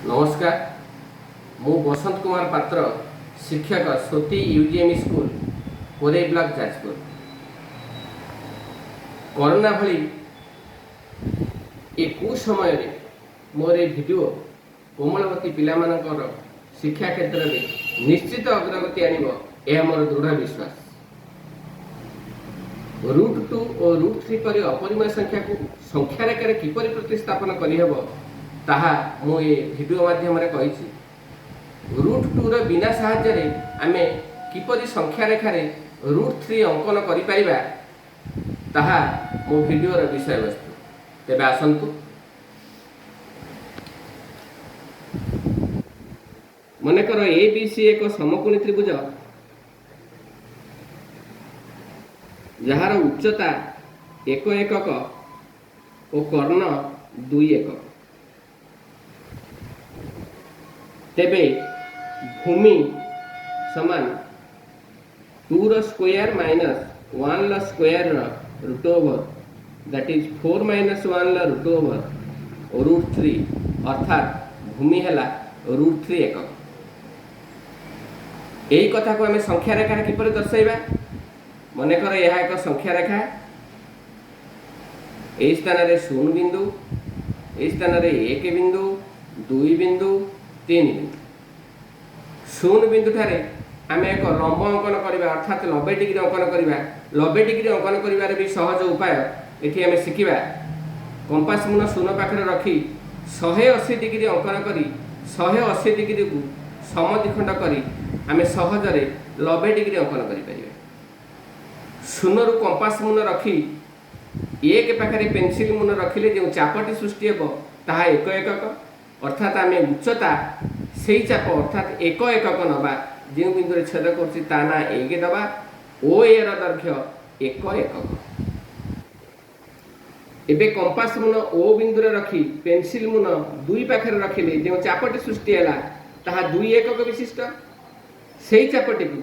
नमस्कार। मु बसंत कुमार पात्र, शिक्षक स्वती यूजीएम स्कूल कोरे ब्लॉक जाजपुर। कोरोना भली ए कुसमय मोर वीडियो कोमलवती पिलामानकर शिक्षा क्षेत्र में निश्चित अग्रगति आनिब यह मोर दृढ़ विश्वास। √2 और √3 परि अपरिमेय संख्या को संख्या रेखार किपरि प्रतिस्थापन करहब ताहा मु ए वीडियो माध्यम कही। √2 रो बिना साहाय्य आमे किपरि संख्या रेखार √3 अंकन करि परिबा ताहा मो वीडियोर विषय वस्तु। तेबे आसंतु मनकर ABC एक समकोणी त्रिभुज जार उच्चता 1 एकक और कर्ण 2 एकक। तेबे भूमि समान 2 रो स्क्वायर माइनस 1 रो square root over that is 4 minus 1 रो रूट ओवर और √3 अर्थात भूमि है √3 एकक। यही कथा को आम संख्या रेखा किपर दर्शाइबा। मनकर यह एक संख्या रेखा, यही स्थान रे 0 बिंदु, यही स्थान रे 1 बिंदु, 2 बिंदु, 3 बिंदु। 0 बिंदु ठारे आम एक लंब अंकन करवा अर्थात 90 डिग्री अंकन करवा। 90 डिग्री अंकन कर भी सहज उपाय ये आम शिखा। कंपास मुन 0 पाखे रखी 180 डिग्री अंकन करी 180 डिग्री को समद्विखंड करी आम सहजरे 90 डिग्री अंकन करें। 0 रु कंपास मुन रखी 1 पाखे पेनसिल मुन रखिले जो चापटी सृष्टि हे ताहा 1 एकक अर्थात आम उच्चता से चाप अर्थात 1 एकक नवा जो बिंदु छेद करना 1 दबा ओ ए दैर्घ्य 1 एकक। एबे कंपास मुन ओ बिंदु रखी पेनसिल मुन 2 पाखे रखिले जो चापटी सृष्टि है ताहा 2 एकक विशिष्ट। से चापटी को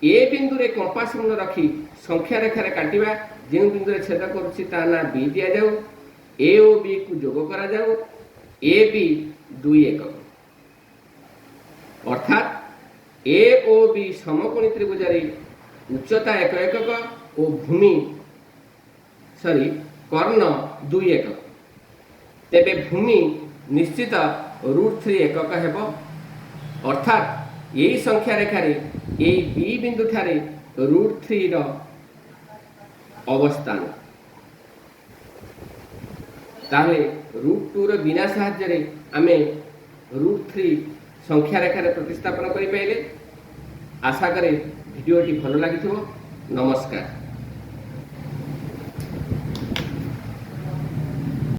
ए बिंदु रे कंपास मुन रखी संख्या रेखार काटिबा जो बिंदु छेद करना बी दिया जाऊ ए ओ बी को जोग करा जाऊ ए बी 2 एकक अर्थात ए ओ बी समकोणी त्रिभुज उच्चता 1 एकक और भूमि कर्ण 2 एकक। तेबे भूमि निश्चित √3 एकक हेब अर्थात यही संख्या रेखार यही बी बिंदु ठारे √3 रो अवस्थान। ताले √2 रो बिना साहाय्य आमे √3 संख्या रेखार प्रतिस्थापन करि पाइले। आशा करे वीडियोटी भल लागिथिबो। नमस्कार।